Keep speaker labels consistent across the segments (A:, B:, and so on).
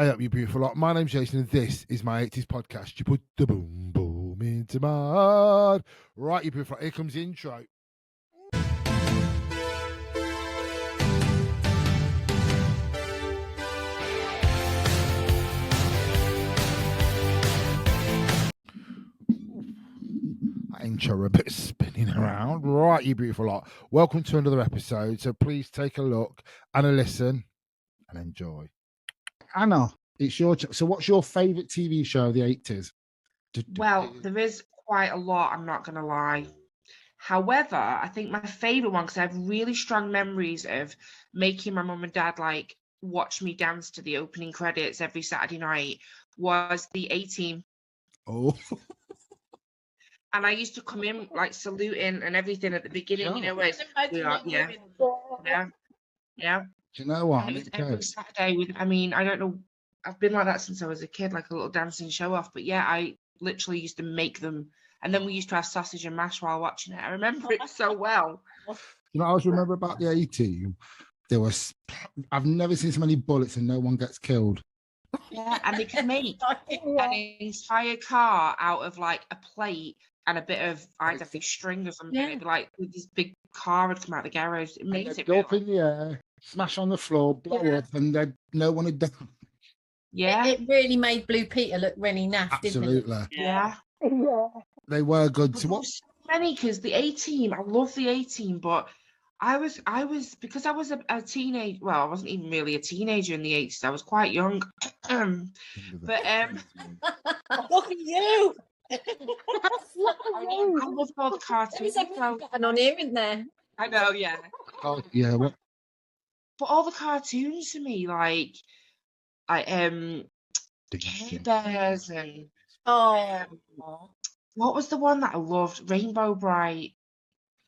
A: Hey up, you beautiful lot. My name's Jason, and this is my 80s podcast. You put the boom boom into my heart. Right, you beautiful lot. Here comes the intro. That intro a bit spinning around. Right, you beautiful lot. Welcome to another episode. So please take a look and a listen and enjoy. Anna, it's your so what's your favourite TV show of the 80s?
B: Well, there is quite a lot, I'm not going to lie. However, I think my favourite one, because I have really strong memories of making my mum and dad like watch me dance to the opening credits every Saturday night, was the A-Team.
A: Oh.
B: And I used to come in like saluting and everything at the beginning, you know, where it's, yeah.
A: Do you know what?
B: And it was every Saturday with, I mean, I don't know, I've been like that since I was a kid, like a little dancing show off. But yeah, I literally used to make them. And then we used to have sausage and mash while watching it. I remember it so well.
A: You know, I always remember about the A-Team. I've never seen so many bullets and no one gets killed.
B: Yeah, and they could make an entire car out of like a plate and a bit of, I don't think, string or something. It'd be like this big car would come out of the garage. It makes it
A: go up in the air, smash on the floor, blow up, and then no one had done.
B: Yeah,
C: it really made Blue Peter look really naff,
A: absolutely.
C: didn't it?
B: Yeah.
A: They were good.
B: But
A: So what?
B: so many, because the A-Team, I love the A-Team, but I was because I was a teenage. Well, I wasn't even really a teenager in the 80s. I was quite young. But
D: Look at you.
B: I loved all the cartoons.
C: And on here, isn't there?
B: I know, yeah.
A: Oh, yeah. What?
B: But all the cartoons to me, like Care Bears and what was the one that I loved? Rainbow Bright.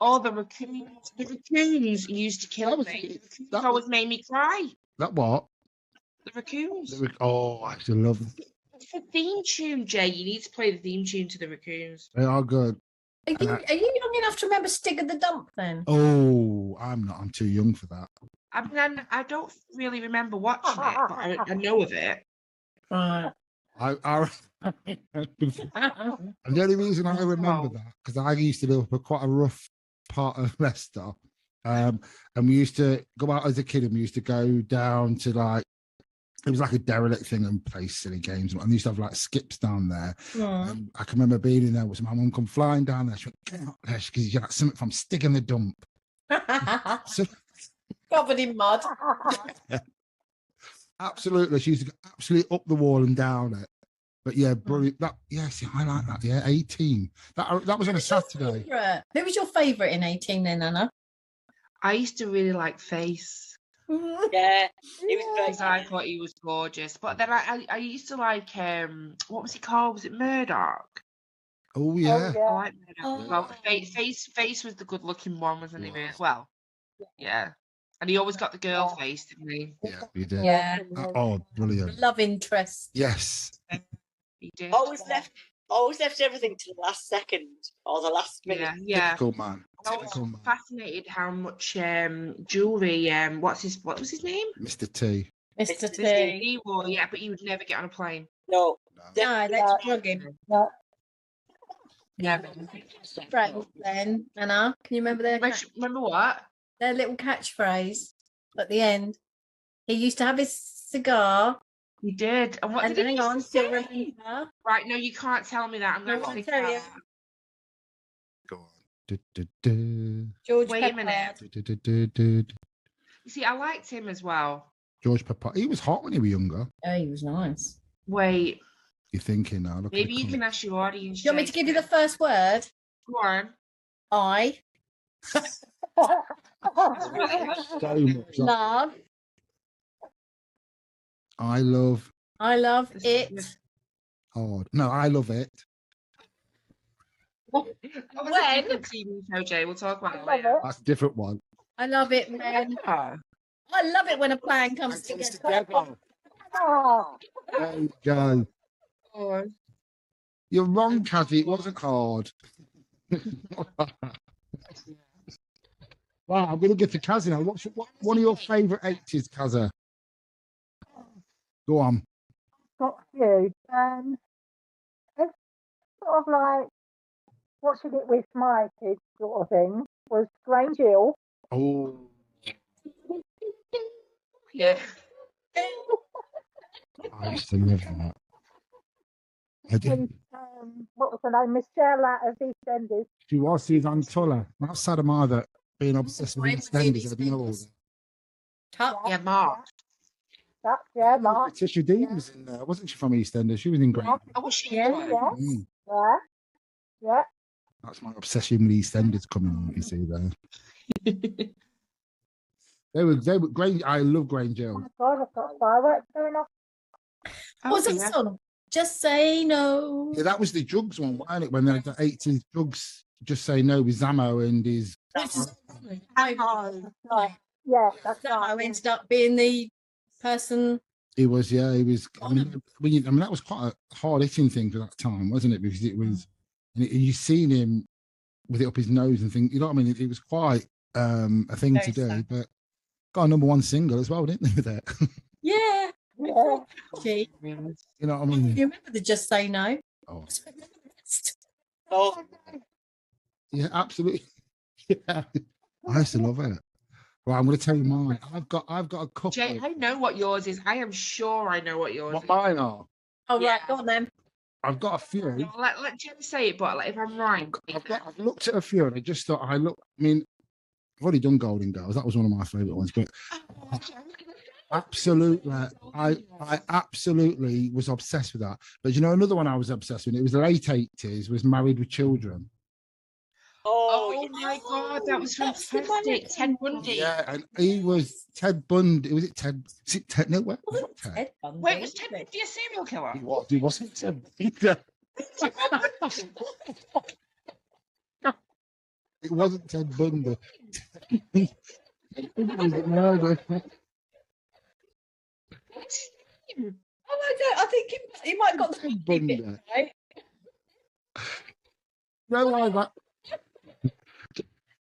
B: Oh, the raccoons. The raccoons used to kill me. The raccoons always made me cry.
A: That what?
B: The raccoons.
A: Oh, I actually love them.
B: It's a theme tune, Jay. You need to play the theme tune to the raccoons.
A: They are good.
C: Are you young enough to remember Stig of the Dump then?
A: Oh, I'm not. I'm too young for that.
B: I mean, I don't really remember watching it, but I know of it.
C: Right.
A: And the only reason I remember that, because I used to live up a quite a rough part of Leicester, and we used to go out as a kid, and we used to go down to like, it was like a derelict thing and play silly games, and we used to have like skips down there. I can remember being in there with my mum come flying down there. She went, "Get out there," because you're like something from Stig in the Dump. So,
C: covered in mud.
A: absolutely, she used to go absolutely up the wall and down it. But yeah, brilliant. That, yeah, see, I like that. Yeah, 18. That was on a Saturday.
C: Who was your favourite in 18 then, Anna?
B: I used to really like Face.
D: Yeah, he was
B: Because I thought he was gorgeous. But then I used to like what was he called? Was it Murdoch?
A: Oh yeah.
B: I like Murdoch. Well, Face was the good looking one, wasn't he? Well, yeah. And he always got the girl face, didn't he?
A: Yeah, he did.
C: Yeah.
A: Oh, brilliant.
C: Love interest.
A: Yes.
B: He did.
D: always left everything to the last second or the last minute.
B: Yeah.
A: Typical man.
B: I was fascinated how much jewellery. What was his name?
A: Mr. T.
C: Mr.
B: T.
C: T.
B: He wore, yeah, but he would never get on a plane.
D: No.
C: No, that's drugging.
B: Yeah.
C: Right then, Anna, can you remember
B: Remember what?
C: their little catchphrase at the end? He used to have his cigar.
B: He did. And what
C: And
B: did he
C: hang on,
B: used to
C: still
B: say?
C: remember.
B: Right, no, you can't tell me that. I'm going to
C: I'll
B: think
C: tell
B: about
C: you.
B: that.
A: Go on. Du, du, du.
C: George
B: Wait a minute.
A: Du, du, du, du, du.
B: You see, I liked him as well.
A: George Papa. He was hot when he was younger.
C: Oh, he was nice.
B: Wait,
A: You're thinking now. Look
B: maybe
A: at
B: you
A: the
B: can ask your audience.
C: Do you want me to give you the first word?
B: Go on.
C: I
A: so much.
C: love.
A: I love
C: it.
A: hard. No, I love it.
B: When? TV show, Jay. We'll talk about it later.
A: That's a different one.
C: I love it when I love it when a plan comes together.
A: There you go.
B: Oh,
A: You're wrong, Kazzy. It wasn't hard. Wow, I'm going to get to Kazzy now. What's one of your favourite 80s, Kazza? Go on.
E: you. It's sort of like watching it with my kids, sort of thing. Was Grange Hill.
A: Oh,
B: Yeah.
A: I used to love that. I did.
E: And what was her name? Michelle out of EastEnders.
A: She was Suzanne Tuller. That's sad am I that being obsessed with
C: Right, with the
A: EastEnders. I didn't know all
C: EastEnders.
A: that.
C: Tut.
B: Yeah, Mark.
E: Yeah, Mark.
A: Tisha Dean was in there, wasn't she, from EastEnders? She was in Great.
B: I wish she
C: Yeah,
B: would.
E: Yeah,
A: Mm.
E: yeah, yeah.
A: That's my obsession with EastEnders coming on, you see there. They were Grange. I love Grange
E: Oh
A: Hill.
E: my God, I've got fireworks going off.
B: Oh,
C: What's that
B: yeah.
C: song? Just say no.
A: Yeah, that was the drugs one, wasn't it? When they had the 80s drugs, Just Say No with Zammo and his.
E: Yeah, that's
C: That
E: right.
C: ended up being the person.
A: He was, yeah, he was. I mean, that was quite a hard hitting thing for that time, wasn't it? Because it was, and you seen him with it up his nose and things. You know what I mean? It was quite a thing
C: Very
A: to do,
C: sad.
A: but got a #1 single as well, didn't they? With it,
C: Yeah.
E: Yeah.
C: Gee,
A: you know what I mean?
C: you remember the Just Say No?
A: Oh,
D: Oh,
A: yeah, absolutely. Yeah, I used to love it. Well, I'm going to tell you mine. I've got a couple.
B: Jay, I know what yours is. I am sure I know what yours
A: What
B: is.
A: mine are?
C: Oh, right,
B: Yeah.
C: go on then.
A: I've got a few.
B: No, let Jen say it, but like, if I'm right.
A: I've looked at a few and I just thought I mean, I've already done Golden Girls. That was one of my favourite ones, but absolutely, I absolutely was obsessed with that. But you know, another one I was obsessed with. It was the late 80s. Was Married with Children.
B: Oh my God, that was
C: That's the one
B: fantastic.
C: that-
B: Ted Bundy.
A: Yeah, and he was Ted Bundy. Was it Ted? Is it Ted? No, where was it Ted?
C: Ted Bundy.
B: Wait, was Ted Bundy a serial killer?
A: He wasn't Ted. It wasn't Ted Bundy. It was a murder.
C: Oh, I don't. I think he might have got the
A: Ted Bundy.
C: bit right.
A: No, like that.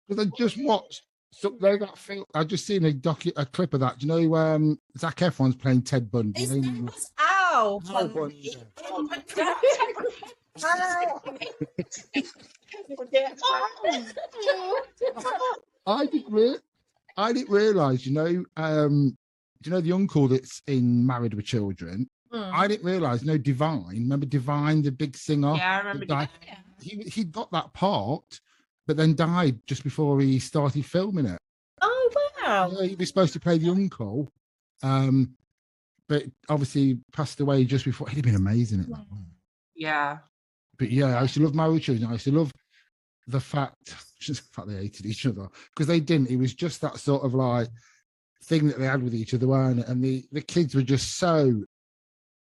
A: Because I just watched. So they got film. I just seen a clip of that. Do you know Zac Efron's playing Ted Bundy?
C: His
A: You know,
C: name was Al
A: Al
C: Bundy. I didn't realise. You know, do you know the uncle that's in Married with Children? I didn't realise. No, Divine. Remember Divine, the big singer?
B: Yeah, I remember.
A: Died. He got that part, but then died just before he started filming it.
C: Oh, wow.
A: Yeah, he was supposed to play the uncle, but obviously passed away just before. He'd have been amazing at that.
B: Yeah.
A: But yeah, I used to love Married with Children. I used to love the fact they hated each other, because they didn't. It was just that sort of like thing that they had with each other, weren't it? And the kids were just so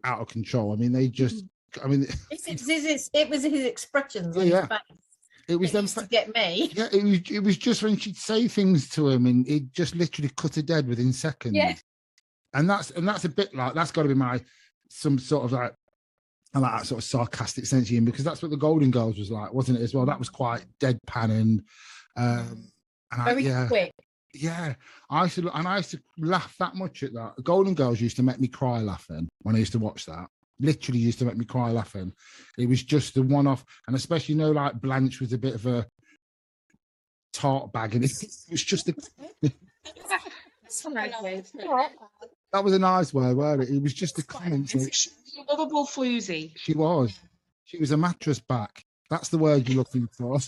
A: out of control. I mean, they just. I mean,
C: It was his expressions on
A: Yeah.
C: his face.
A: it was
C: that
A: them.
C: used to get me.
A: Yeah, it was just when she'd say things to him, and it just literally cut her dead within seconds.
C: Yeah.
A: And that's a bit like, that's got to be some sort of like, I like that sort of sarcastic sense of him, because that's what the Golden Girls was like, wasn't it? As well, that was quite deadpan and
C: Very quick.
A: Yeah, I used to laugh that much at that. Golden Girls used to make me cry laughing when I used to watch that. Literally used to make me cry laughing. It was just the one-off, and especially, you know, like Blanche was a bit of a tart bag, and it was just that was a nice word, weren't it? It was just a comment.
B: She's a lovable floozy.
A: She was a mattress back. That's the word you're looking for.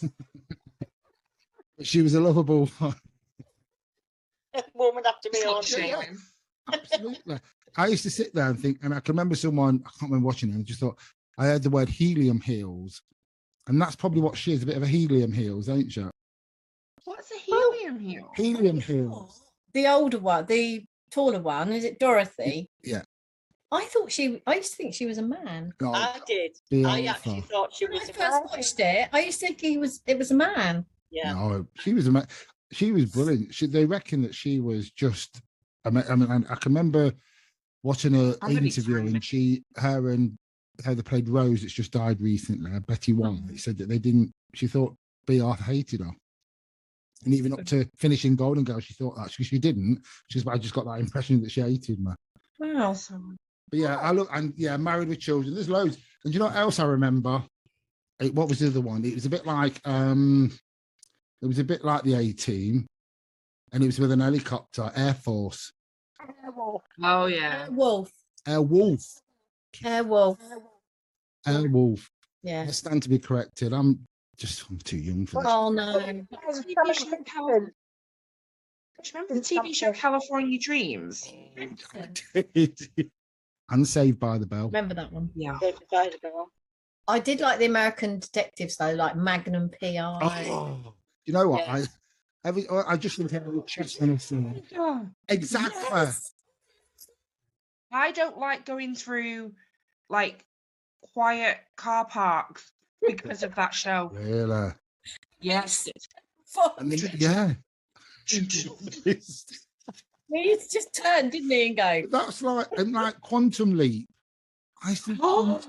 A: She was a lovable one.
D: Woman after me own.
A: Yeah. Absolutely. I used to sit there and think, and I can remember someone, I can't remember watching it, and just thought, I heard the word helium heels. And that's probably what she is, a bit of a helium heels, ain't she?
B: What's a helium heel?
A: Helium heels.
C: The older one, the taller one, is it Dorothy?
A: Yeah.
C: I used to think she was a man.
A: Oh,
D: I did.
A: the
D: I
A: alpha.
D: actually thought she
C: When
D: was
C: I
D: a
C: first watched it, I used to think it was a man.
D: yeah.
A: No, she was brilliant. They reckon that she was just. I mean, I can remember watching her
B: I'm gonna be
A: interview,
B: tiny.
A: and her and how they played Rose, that's just died recently, Betty White, said that they didn't. She thought B. Arthur hated her, and even up to finishing Golden Girl, she thought that she didn't. I just got that impression that she hated me.
C: Wow.
A: But yeah, I look and yeah, Married with Children. There's loads. And do you know what else I remember? What was the other one? It was a bit like the A-Team, and it was with an helicopter, Air Force.
E: Airwolf.
B: Oh yeah.
F: Wolf.
A: Airwolf.
F: Airwolf.
A: Airwolf.
F: Yeah.
A: I stand to be corrected. I'm too young for this.
F: Oh no.
B: TV show California. Remember the TV show California Dreams?
A: And Saved by the Bell.
F: Remember that one?
B: Yeah.
F: I did like the American detectives though, like Magnum PI.
A: Oh, you know what?
D: Yes.
A: I just think every chest when I see it. Exactly.
F: Yes.
B: I don't like going through like quiet car parks because of that show.
A: Really?
B: Yes.
A: And then, yeah.
F: He just turned, didn't he, and go.
A: That's like Quantum Leap. I think.
B: Oh,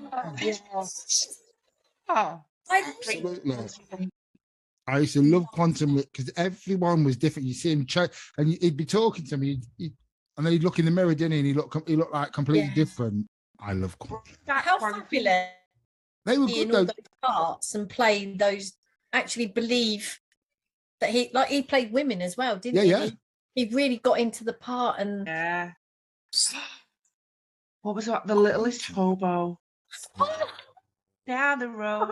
A: Absolutely. I used to love Quantum Leap because everyone was different. You see him, and he'd be talking to me, and then he'd look in the mirror, didn't he? And he looked like completely different. I love Quantum.
F: How fabulous!
A: They were
F: In
A: good
F: all
A: though.
F: those parts and playing those, actually believe that he played women as well, didn't he?
A: Yeah.
F: He really got into the part and
B: yeah. What was that? The Littlest Hobo. Down the road.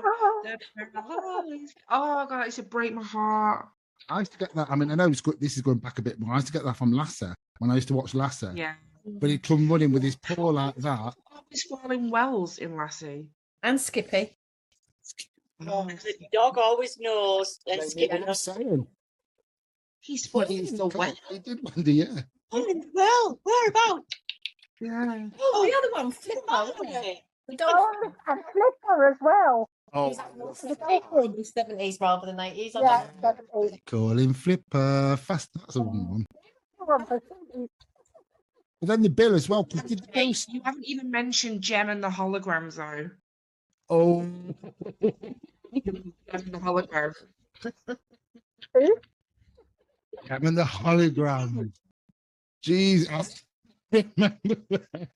B: Oh god, it used to break my heart.
A: I used to get that. I mean, I know it's good. This is going back a bit more. I used to get that from Lasser when I used to watch Lasser.
B: Yeah.
A: But he'd come running with his paw like that.
B: He's falling wells in Lassie.
F: and Skippy.
D: Oh, the dog always knows. And Skippy knows.
A: Saying.
B: He's falling in the well.
A: He did wonder, yeah.
D: Well, whereabouts?
B: Yeah.
F: Oh, the other one, Flipper.
D: Oh,
F: wasn't it?
D: okay.
F: The dog.
E: Oh, and Flipper as well.
A: Oh,
F: Probably 70s rather than 80s. I
E: Yeah,
F: don't know.
E: 70s.
A: call him Flipper. Fast. That's a wrong one. But then the bill as well. 'Cause did the
B: Hey,
A: bill...
B: you haven't even mentioned Gem and the Holograms though.
A: Oh,
B: Gem and the Hologram.
E: Who?
A: I'm in the hologram. Jeez, I remember that.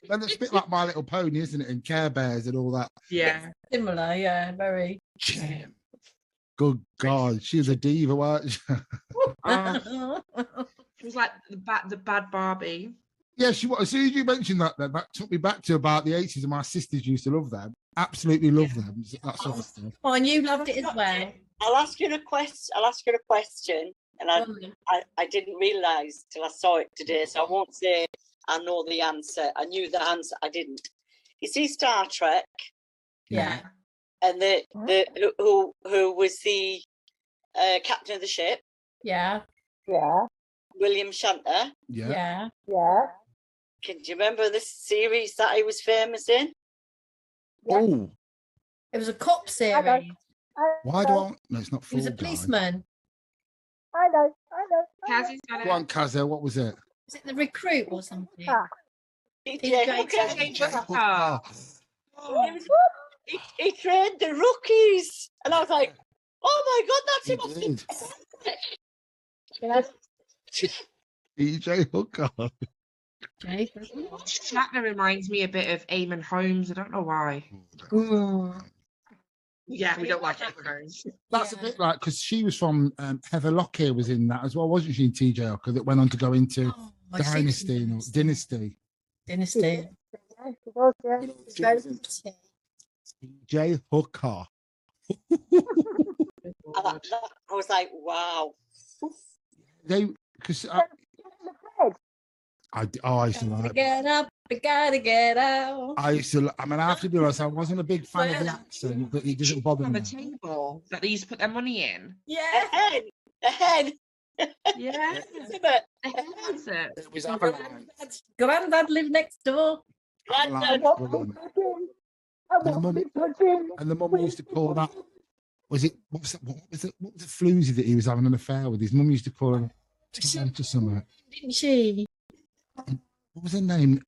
A: And it's a bit like My Little Pony, isn't it? And Care Bears and all that.
B: Yeah.
F: Similar, yeah, very.
A: Jam. Good God, she was a diva, weren't she?
B: It was like the bad Barbie.
A: Yeah, she was. As soon as you mentioned that, then that took me back to about the 80s, and my sisters used to love them. Absolutely love them. That sort of stuff.
F: Oh, and you loved it as well.
D: I'll ask you a question, and I didn't realise till I saw it today, so I won't say I know the answer. I knew the answer. I didn't. You see Star Trek,
F: Yeah.
D: and who was the captain of the ship,
F: Yeah.
E: Yeah,
D: William Shatner.
A: Yeah.
F: Yeah.
E: yeah.
D: Can you remember the series that he was famous in?
A: Oh,
F: It was a cop series.
A: why do I? No, it's not
F: He
A: full.
F: was a policeman.
E: I know.
B: Cassie's got
A: Go on, Kazo. What was it?
F: Was it the recruit or something?
E: Ah,
B: Oh.
D: He trained the rookies, and I was like, "Oh my god, that's
A: He
D: him!"
A: did.
E: yes.
A: DJ Hooker.
F: Okay.
B: Shatner reminds me a bit of Eamon Holmes. I don't know why. Yeah, we don't like Eamon Holmes.
A: That's
F: Yeah.
A: a bit like because she was from Heather Lockyer was in that as well, wasn't she? In TJ Hooker that went on to go into
F: Oh, I see
A: Dynasty.
F: what you
A: No,
F: mean.
A: Dynasty.
F: Dynasty.
E: Yes, it was, yeah.
F: It's very pretty.
A: DJ Hooker.
D: I was like, "Wow."
A: They because I used to like.
F: Get up, we gotta get out.
A: I used to. I mean, I have to be honest. I wasn't a big fan of the accent, but he doesn't bother
B: On the
A: me.
B: table that they used to put their money in.
F: Yeah.
D: Ahead.
B: Yeah.
D: But
B: That's it.
A: It was Avalanche.
F: Granddad lived next door.
A: Avalanche,
E: What
A: wasn't it?
E: I want to touching.
A: And the mum used to call that. Was it? What was it? What was the floozy that he was having an affair with? His mum used to call him to something.
F: Didn't she?
A: What was her name?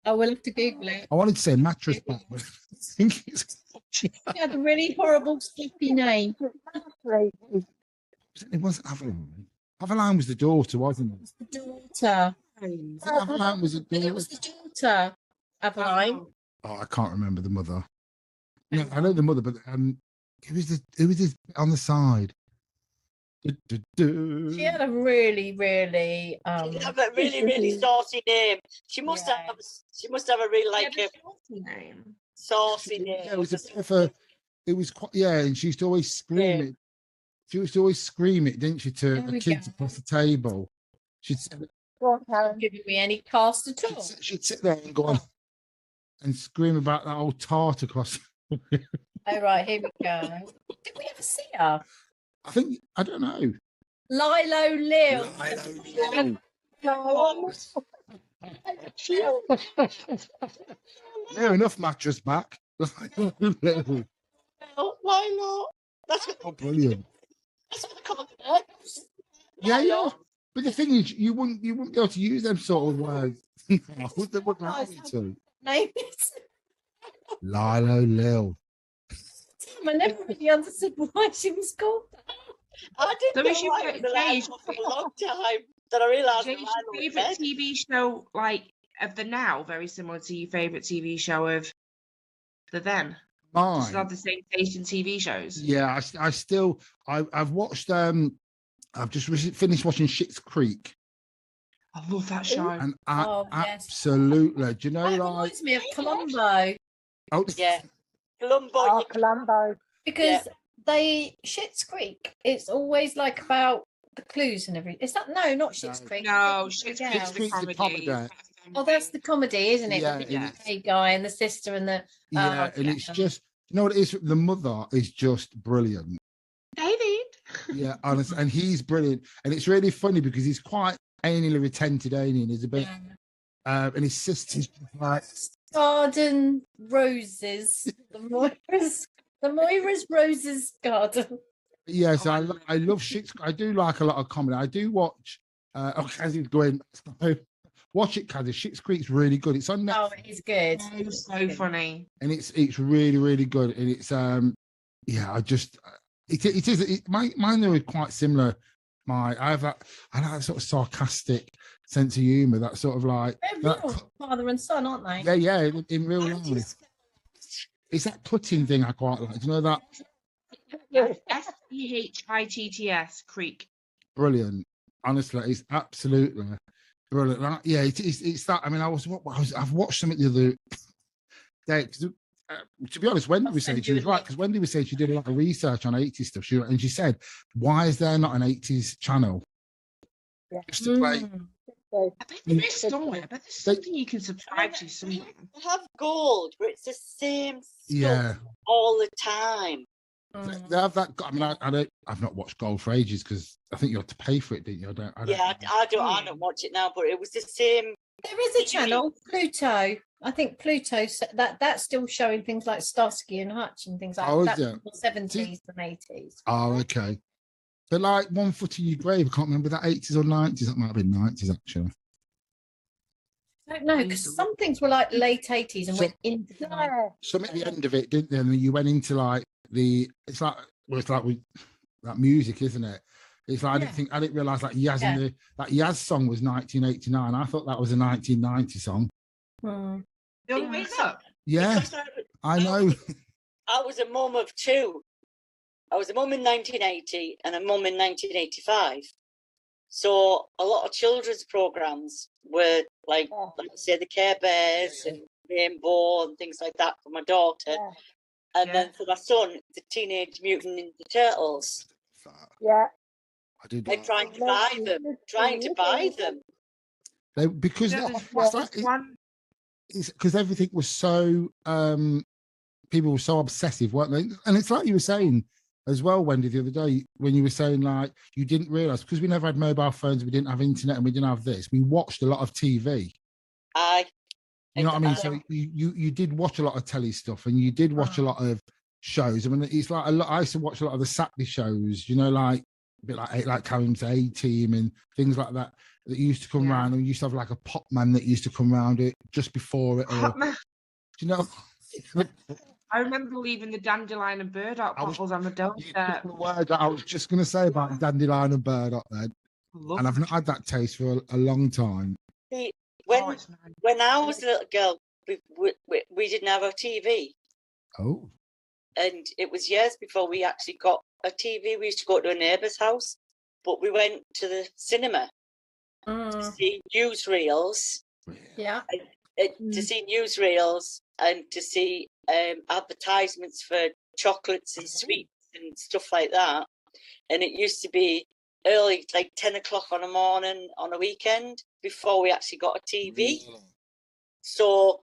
F: Oh, we'll have to Google it.
A: I wanted to say mattress back, but I think it's.
F: She had a really horrible, sleepy name.
A: It wasn't Avalanche. Avalanche was the daughter, wasn't it?
F: The daughter.
A: Aveline was a
F: I think it
A: daughter.
F: was the daughter, Aveline.
A: Oh, I can't remember the mother. No, I know the mother, but it was this on the side.
F: She had a really, really
D: She have a really, really saucy name. She must
F: Yeah.
D: have. She must have a really like a
B: name.
D: saucy name.
A: Yeah, it was a bit of a. It was quite, yeah, and she used to always scream
D: Yeah.
A: it. She used to always scream it, didn't she, to
F: There
A: the
F: we
A: kids
F: go.
A: across the table. She'd
E: Go on, Karen.
F: giving me any cast at all.
A: she'd sit there and go on and scream about that old tart across.
F: Oh, right, here we go. Did we ever see her?
A: I think I don't know.
F: Lilo Lil.
A: Near enough mattress back.
D: Well, why not? That's what,
A: Oh, brilliant.
D: that's what they call it.
A: Yeah, yeah. But the thing is, you wouldn't be able to use them sort of words. They wouldn't allow you to.
F: Name it.
A: Lilo Lil.
F: I never really understood why she was called that.
D: I didn't
B: So
D: know
B: is your
D: why it was
B: Jay,
D: alive for a long time. Then I realised
B: Jay's
D: that
B: your
D: Lilo was
B: favourite
D: dead.
B: TV show, like of the now, very similar to your favourite TV show of the then. Does it
A: Mine.
B: have the same taste in TV shows?
A: Yeah, I've watched I've just finished watching Schitt's Creek,
B: I love that show.
A: and
F: Oh, yes.
A: absolutely. Do you know,
F: That
A: like,
F: reminds me of Columbo
A: oh,
D: Yeah. Columbo.
E: Oh, Columbo.
F: because Schitt's Creek, it's always like about the clues and everything. Is that not Schitt's
A: No.
F: Creek?
B: No,
F: Is it
B: Schitt's
F: Miguel?
B: Creek's the
A: Creek's the
B: comedy.
A: comedy.
F: Oh, that's the comedy, isn't it?
A: Yeah,
F: With the
A: and
F: gay guy and the sister and the
A: yeah, and it's just, you know what it is? The mother is just brilliant.
B: David.
A: Yeah, honestly, and he's brilliant, and it's really funny because he's quite anally retented, ain't he? He's a bit, and his sister's like,
F: Garden Roses, the Moira's Roses Garden.
A: yeah. So
B: Oh,
A: I love Schitt's. I do like a lot of comedy. I do watch. Kazzy's going. Watch it, Kazzy. Schitt's Creek's really good. It's on Netflix.
F: Oh, it is good.
B: So funny.
A: And it's really, really good, and it's yeah, I just mine are quite similar. I have that sort of sarcastic sense of humor, that sort of like
F: They're
A: that,
F: real father and son, aren't they?
A: yeah, in real life. It's that cutting thing I quite like. Do you know that?
B: Yes. SCHITTS Creek.
A: Brilliant. Honestly, it's absolutely brilliant. Yeah, it's that. I mean, I've watched something the other day. To be honest, Wendy was saying she was right, because Wendy was saying she did a lot of research on 80s stuff. And she said, why is there not an 80s channel?
E: Yeah.
A: Just to play.
B: I bet there is somewhere. I bet there's something you can subscribe to somewhere.
D: They have gold, but it's the same stuff
A: Yeah.
D: all the time.
A: They have that. I mean, I've not watched Gold for ages because I think you have to pay for it, didn't you? I don't
D: I don't watch it now, but it was the same.
F: There is a channel, Pluto. I think Pluto, that's still showing things like Starsky and Hutch and things like
A: Oh, is
F: that.
A: it?
F: 70s and 80s.
A: Oh, okay. But like One Foot in Your Grave, I can't remember that 80s or 90s. That might have been 90s actually.
F: I don't know, because some things were like late 80s and went into the 90s.
E: Yeah.
A: Some at the end of it, didn't they? And you went into like it's like with that music, isn't it? It's like I didn't realise that Yaz that Yaz song was 1989. I thought that was a 1990 song.
F: Hmm.
B: The only way up.
A: Yeah,
D: Because
A: I know.
D: I was a mum of two. I was a mum in 1980 and a mum in 1985. So a lot of children's programs were like say the Care Bears and Rainbow and things like that for my daughter.
E: Yeah.
D: And then for my son, the Teenage Mutant Ninja Turtles.
E: Yeah.
A: I did.
D: They're trying to buy them.
A: Because
B: Yeah,
A: it's because everything was so people were so obsessive, weren't they? And it's like you were saying as well, Wendy, the other day when you were saying like you didn't realise because we never had mobile phones, we didn't have internet, and we didn't have this. We watched a lot of TV. You know what I mean? So you did watch a lot of telly stuff, and you did watch a lot of shows. I mean, it's like I used to watch a lot of the Saturday shows. You know, like a bit like Karim's A-Team and things like that used to come around. And we used to have like a pop man that used to come around it just before it. Or, do you know?
B: I remember leaving the dandelion and burdock bottles on the doorstep.
A: I was just going to say about dandelion and burdock then, and I've not had that taste for a long time.
D: See, when
B: Oh, it's nice.
D: when I was a little girl, we didn't have a TV,
A: Oh,
D: and it was years before we actually got a TV. We used to go to a neighbour's house, but we went to the cinema to see newsreels.
F: Yeah.
D: To see newsreels and to see advertisements for chocolates and sweets and stuff like that. And it used to be early, like 10 o'clock on a morning on a weekend before we actually got a TV. So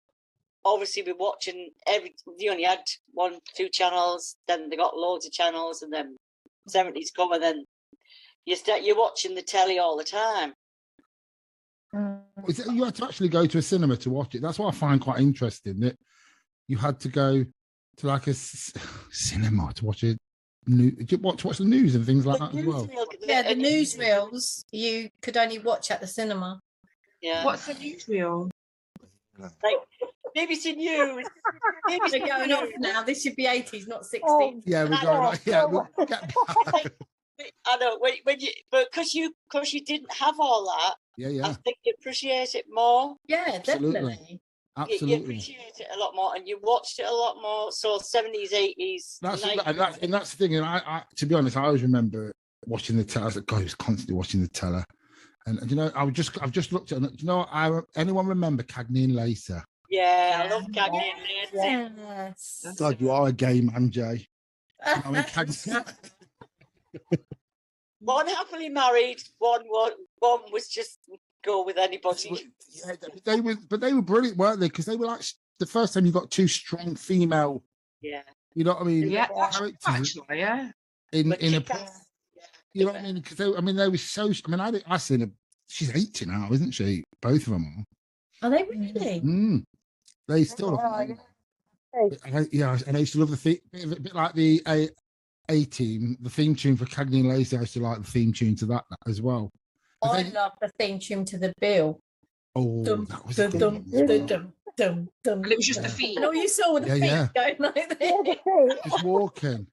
D: obviously we're watching they only had 1-2 channels, then they got loads of channels, and then 70s come, and then you're watching the telly all the time.
A: you had to actually go to a cinema to watch it. That's what I find quite interesting, that you had to go to like a cinema to watch it. Watch the news and things like that as well.
F: Yeah, the newsreels you could only watch at the cinema.
D: Yeah.
B: What's the newsreel?
D: Like BBC News.
F: They're going off now. This should be 80s, not 60s.
E: Oh,
A: Yeah, we're going like, yeah, we'll get back.
D: I know when you, but because you didn't have all that, I think you appreciate it more.
F: Yeah,
A: Absolutely.
F: definitely.
D: You appreciate it a lot more, and you watched it a lot more. So 70s, 80s,
A: That's
D: 90s.
A: and that's the thing. And I, to be honest, I always remember watching the teller. I was like, God, he was constantly watching the teller. And you know, I've just looked at it. You know, anyone remember Cagney and Lacer?
D: Yeah, I love Cagney and Lacer.
F: Yes.
A: God, you are a gay man, Jay. I mean,
D: One happily married, one was just go with anybody.
A: Yeah, they were brilliant, weren't they? Because they were like the first time you got two strong female.
D: Yeah.
A: You know what I mean?
B: Yeah,
A: characters
B: actually, yeah.
A: in a.
D: Kick-Ass.
A: You know what I mean? Because they were so. I mean, I seen her. She's 80 now, isn't she? Both of them
F: Are they really?
A: are. They still. Yeah, and I used to love the theme, a bit like the A Team, the theme tune for Cagney and Lacey. I used to like the theme tune to that as well.
F: I love the theme tune to the Bill.
A: Oh,
F: Dum,
A: that was
F: dum,
A: a good
F: dum,
A: one as well.
F: dum, dum, dum,
B: And it was just the
F: dum.
B: feet.
F: And all you saw were the feet going like this.
A: Just walking.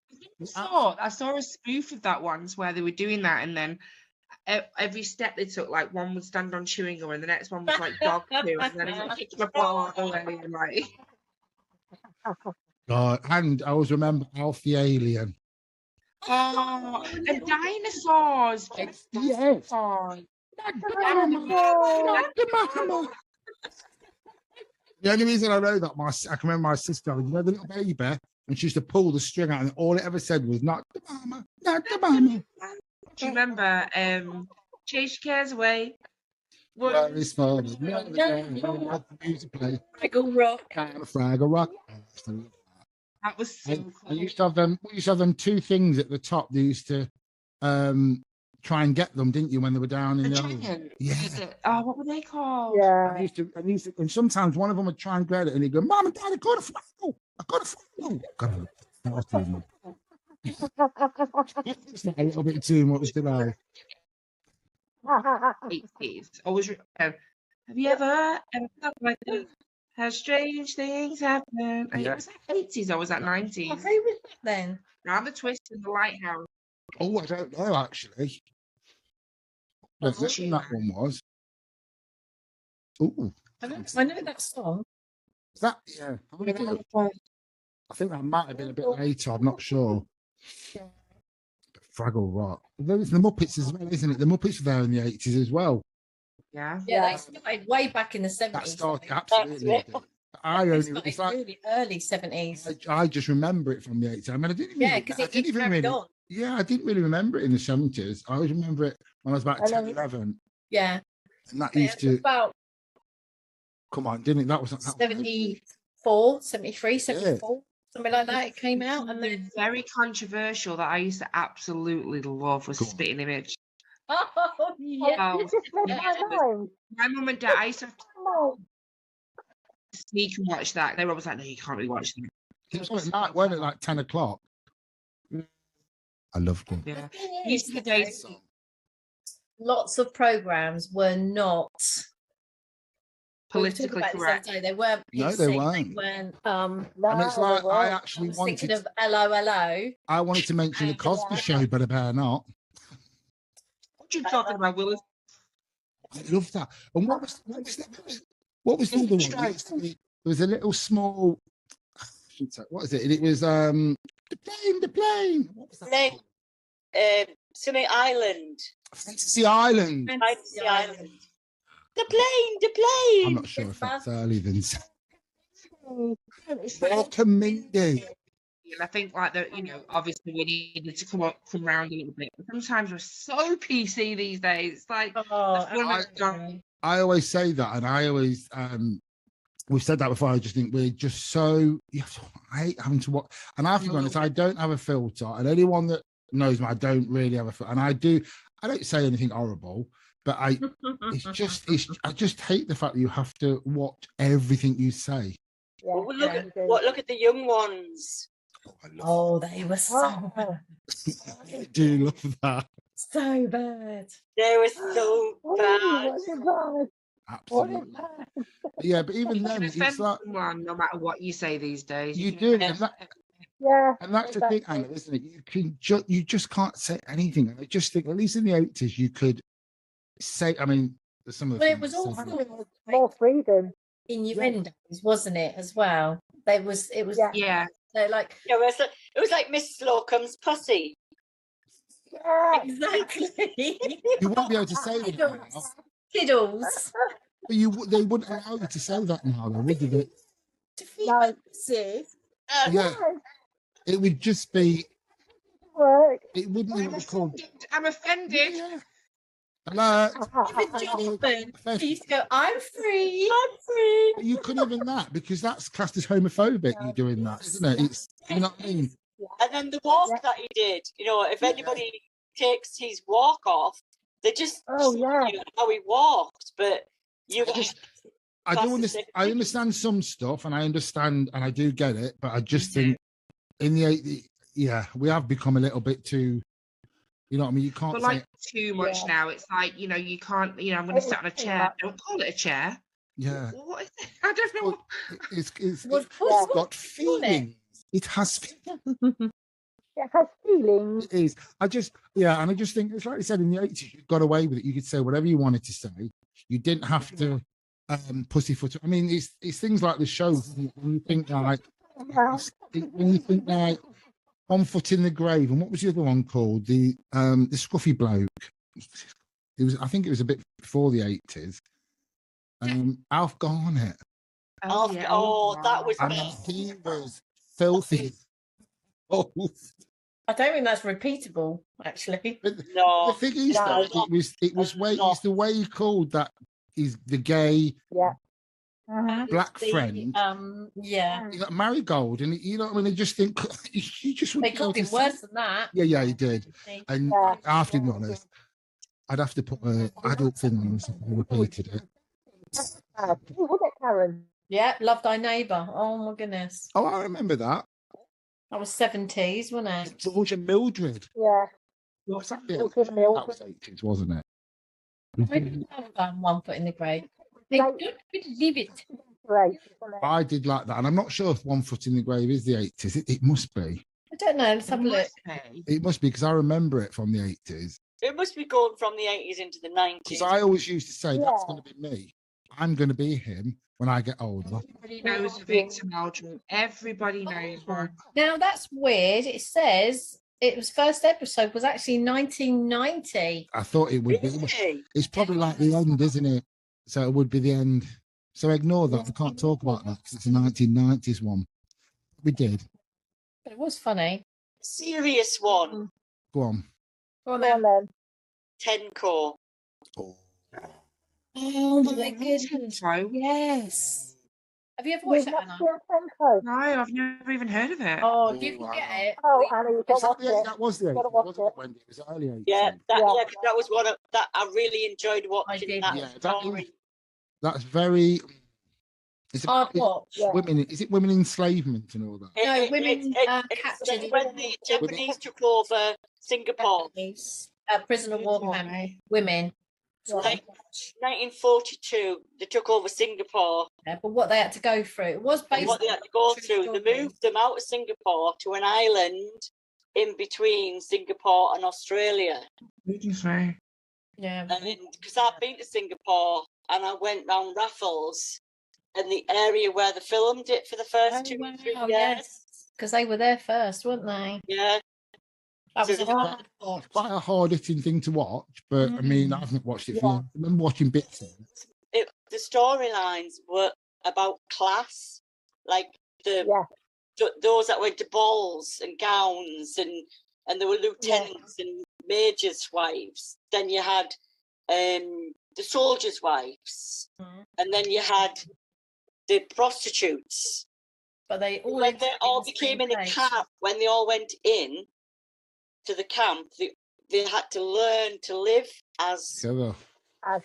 B: I saw a spoof of that once where they were doing that, and then every step they took, like one would stand on chewing gum, and the next one was like dog poo, and then it was kicked apart away, and like.
A: God, and I always remember Alf the Alien.
B: Oh, and dinosaurs.
A: Yes.
B: Oh,
A: The only reason I know that I can remember my sister, you know, the little baby, and she used to pull the string out, and all it ever said was "not the mama, not the mama."
B: do you remember? Chase your cares away.
A: Well, it's fun. Music play.
F: Fraggle Rock.
A: Kind of Fraggle Rock.
B: That was so cool.
A: I used to have them. We used to have them two things at the top. They used to try and get them, didn't you, when they were down in the
B: giant.
A: Yeah.
B: Oh, what were they called?
E: Yeah.
A: I used to, and sometimes one of them would try and get it, and he'd go, "Mom and Dad, I got a Fraggle. I got a Fraggle." God, that was too much. A little bit too much today.
B: 80s. Always. Have you ever felt like this? How strange things happen?
A: Yeah.
B: Was that 80s or was that 90s?
F: Who was that then?
B: Round the twist in the lighthouse.
A: Oh, I don't know actually. What that one was. Oh,
F: I know that song.
A: is that? Yeah, I think that might have been a bit later. I'm not sure. Fraggle Rock. There's the Muppets as well, isn't it? The Muppets were there in the 80s as well.
B: Yeah.
F: Yeah, they started way back in the 70s.
A: That started absolutely. It's like
F: really early 70s.
A: I just remember it from the 80s. I mean, I didn't even.
F: Yeah, because it carried on.
A: Yeah, I didn't really remember it in the 70s. I always remember it when I was about 10, 11.
F: Yeah.
A: And that used to
F: about
A: come on, didn't it? That was
F: 74, 73, 74, something like that. It came out, and then
B: Very controversial that I used to absolutely love was Spitting Image.
F: oh yeah.
B: Oh,
E: You just read my mind.
B: my mum and dad, I used to have to
E: Oh,
B: sneak and watch that. They were always like, "No, you can't really watch that."
A: It was on at night, weren't it? Like 10 o'clock. I loved them.
B: Yeah.
F: These
B: These are the days.
F: Lots of programs were not
B: Politically correct.
F: They weren't.
A: No,
F: PC,
A: they weren't.
F: weren't.
A: And it's like I actually
F: Thinking
A: wanted.
F: of LOLO.
A: I wanted to mention the Cosby Show, but I better not.
B: What you talking about, Willis?
A: I love that. And what was the other one? There was a little small. What is it? And it was the plane. What was that?
D: Something Island.
A: Fantasy Island.
D: Fantasy Island. The plane.
A: I'm not sure if that's early then. Walker Mindy.
B: And I think like that, obviously we needed to come round a little bit. But sometimes we're so PC these days. It's like
A: I always say that, and I always we've said that before. I just think we're just so I hate having to watch. And I have to be honest, I don't have a filter, and anyone that knows me, I don't really have a filter. And I don't say anything horrible, but I just hate the fact that you have to watch everything you say.
E: Yeah,
D: Well, look at the young ones.
F: Oh, they were so bad.
A: I do love that.
F: So bad.
D: They were so bad.
A: Absolutely. Yeah, but even then, it's like
B: someone, no matter what you say these days.
A: you do, and that's the thing,
E: exactly.
A: Anna, isn't it? You just can't say anything, and I just think at least in the 80s you could say. I mean, some of the.
F: But it was all
E: More freedom.
F: innuendos, wasn't it? As well, it was.
B: Yeah.
F: So like
D: It was like Miss Slocum's pussy.
E: Yeah.
F: exactly.
A: You won't be able to say that now.
F: Tiddles.
A: But they wouldn't allow you to say that now, though, would they?
F: To feed
E: No.
F: Sis.
A: Yeah, it would just be.
E: Work.
A: It wouldn't even be called.
B: I'm offended.
A: Yeah. Alert.
F: Even Jonathan, he used to go, I'm free. I'm free.
A: You couldn't even that because that's classed as homophobic. You doing that, isn't it? It's you know what I mean.
D: And then the walk that he did, if anybody takes his walk off, they just
E: Oh, yeah.
D: how he walked. But
A: I understand some stuff, and I understand, and I do get it, but I just think in the 80s, we have become a little bit too. You know what I mean? You can't
B: But
A: say
B: like too much now. It's like you can't. I'm going to sit on a chair. Don't call it a chair.
A: yeah.
B: What is it? I don't know.
A: It's
F: What's
A: got feelings. It has feelings.
E: It has feelings.
A: It is. I just think it's like I said in the 80s, you got away with it. You could say whatever you wanted to say. You didn't have to pussyfoot. I mean, it's things like the show when you think like One Foot in the Grave, and what was the other one called? The Scruffy Bloke. I think it was a bit before the 80s. Alf Garnett.
D: That was
A: I mean, he was filthy. Oh,
F: I don't think that's repeatable, actually.
D: no.
A: The thing is, though, it was the way he called that is the gay black friend.
F: Yeah.
A: He got Marigold, and you know what I mean. I just think you just
F: They
A: wouldn't
F: called him worse than that.
A: Yeah, he did. And I have to be honest, I'd have to put an adult thing on if I repeated it.
E: Who was it, Karen?
F: Yeah, Love Thy Neighbour. Oh my goodness.
A: Oh, I remember that.
F: That was 70s, wasn't it?
A: George and Mildred.
E: Yeah.
A: What's that?
E: George and
A: That
E: Mildred.
A: was 80s, wasn't it?
F: Maybe One Foot in the Grave. They don't believe it.
E: Great, isn't it?
A: I did like that, and I'm not sure if One Foot in the Grave is the 80s. It must be.
F: I don't know. Let's have a look.
A: It must be because I remember it from the 80s.
D: It must be going from the 80s into the 90s.
A: Because I always used to say that's going to be me. I'm going to be him when I get older.
B: Everybody knows Victor Meldrum. Everybody knows one.
F: Now that's weird. It says its first episode was actually 1990.
A: I thought it would be.
D: Really?
A: It's probably like the end, isn't it? So it would be the end. So ignore that. I can't talk about that because it's a 1990s one. We did.
F: But it was funny.
D: Serious one.
A: Go on.
F: Go on
E: Go on
F: then.
E: then.
D: Tencore.
F: Oh my goodness.
B: No,
F: Yes. Have you ever watched
E: You've
F: that,
E: watched
F: Anna?
E: Tenko?
B: I've never even heard of it.
F: Oh, you can get it.
E: Oh, Anna, you've got to watch it.
A: That was the 80s,
E: Gotta watch
A: wasn't it,
E: it.
A: Wendy? It was early 80s.
D: Yeah,
E: Yeah.
D: that was one of that. I really enjoyed watching
F: did.
D: that
A: Yeah,
D: story.
A: that's very. It's
F: Hard watch.
E: Yeah.
A: women. Is it women enslavement and all that?
F: No, women
D: It's
F: captured
D: when the Japanese took over Singapore.
F: Prison of war camp. Women.
D: Like 1942, they took over Singapore.
F: Yeah, but what they had to go through. It was
D: And
F: based
D: what they had to go through, they moved them out of Singapore to an island in between Singapore and Australia.
B: What did you say?
F: Yeah.
D: And because I've been to Singapore and I went round Raffles and the area where they filmed it for the first 2 or 3 years.
F: Yes, because they were there first, weren't they?
D: Yeah.
F: That was
D: So
F: a hard watch.
C: It's quite a hard hitting thing to watch, but I mean, I haven't watched it for years. I remember watching bits of it.
D: The storylines were about class, like those that went to balls and gowns, and there were lieutenants and majors' wives. Then you had the soldiers' wives, and then you had the prostitutes.
F: But they all
D: when they all became in a camp, when they all went in to the camp, they had to learn to live as
C: Together.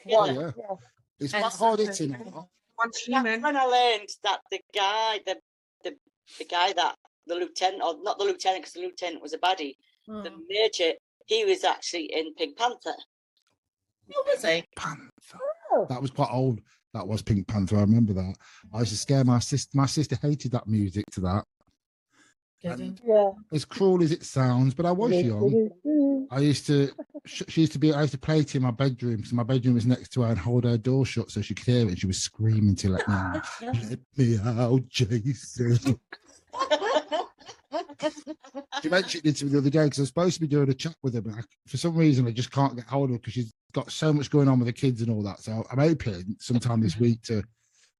E: One.
C: Yeah.
E: Yeah.
C: It's quite hard hitting.
B: Once
D: That's
B: human.
D: when I learned that the guy, the lieutenant, or not the lieutenant, because the lieutenant was a baddie, the major, he was actually in Pink Panther.
F: What was he?
C: Panther.
E: Oh.
C: That was quite old. That was Pink Panther. I remember that. I used to scare my sister. My sister hated that music to that. And
E: Yeah.
C: as cruel as it sounds, but I was young. I used to play it in my bedroom. So my bedroom was next to her and hold her door shut so she could hear it. And she was screaming to let me out. Let me out, Jason. She mentioned it to me the other day because I was supposed to be doing a chat with her, but for some reason I just can't get hold of her because she's got so much going on with the kids and all that. So I'm hoping sometime this week to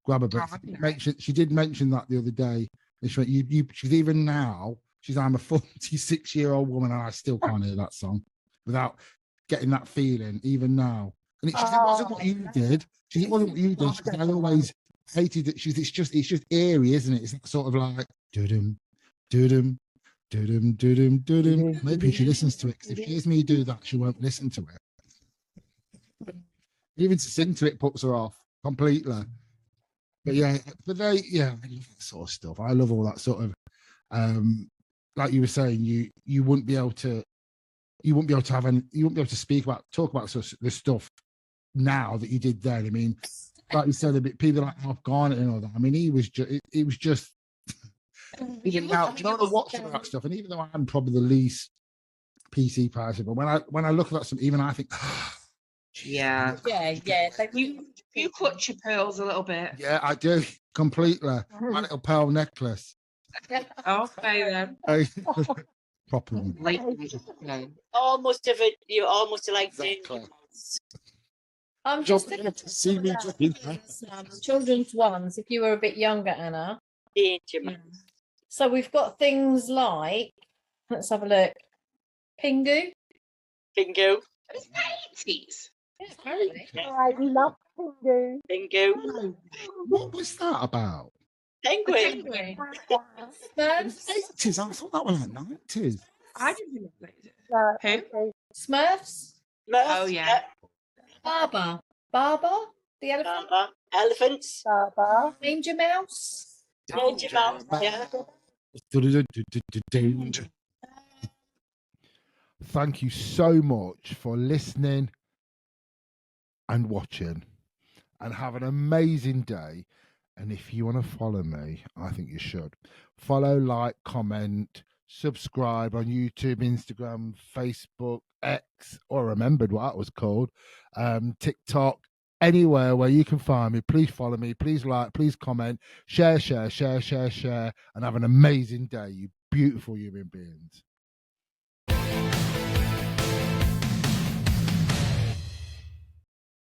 C: grab her. But she did mention that the other day. And she went, she's even now, I'm a 46-year-old woman and I still can't hear that song without getting that feeling, even now. And it wasn't what you did. It wasn't what you did. I always hated it. It's just eerie, isn't it? It's sort of like, doo-dum, doo-dum, doo-dum, doo-dum, doo-dum. Maybe she listens to it, because if she hears me do that, she won't listen to it. Even to sing to it puts her off completely. But I love that sort of stuff. I love all that sort of, like you were saying, you wouldn't be able to talk about this stuff now that you did then. I mean, like you said, a bit people like Alf Garnett and all that. I mean, it was just. Even now, do you know what I watch about that stuff? And even though I'm probably the least PC person, but when I look at that stuff, even I think,
B: yeah. You clutch your pearls a little bit.
C: Yeah, I do completely. My little pearl necklace.
B: Okay then.
C: Proper.
D: Almost like
C: exactly.
F: I'm just thinking to see me children's ones. If you were a bit younger, Anna. So we've got things like, let's have a look. Pingu.
D: Pingu.
B: It's 80's.
F: Yeah, apparently.
E: I love Pingu.
D: Pingu.
C: What was that about?
D: Penguin.
F: Smurfs.
C: 80's. I thought that was like 90's.
B: I didn't know
E: No,
B: who?
F: Smurfs.
B: Oh yeah.
F: Barber, the elephant.
D: Elephants.
E: Baba.
F: Danger Mouse.
D: Danger Mouse. Yeah.
C: Thank you so much for listening and watching, and have an amazing day. And if you want to follow me, I think you should follow, like, comment, subscribe on YouTube, Instagram, Facebook, X, or remembered what that was called, TikTok, anywhere where you can find me. Please follow me, please like, please comment, share, and have an amazing day, you beautiful human beings.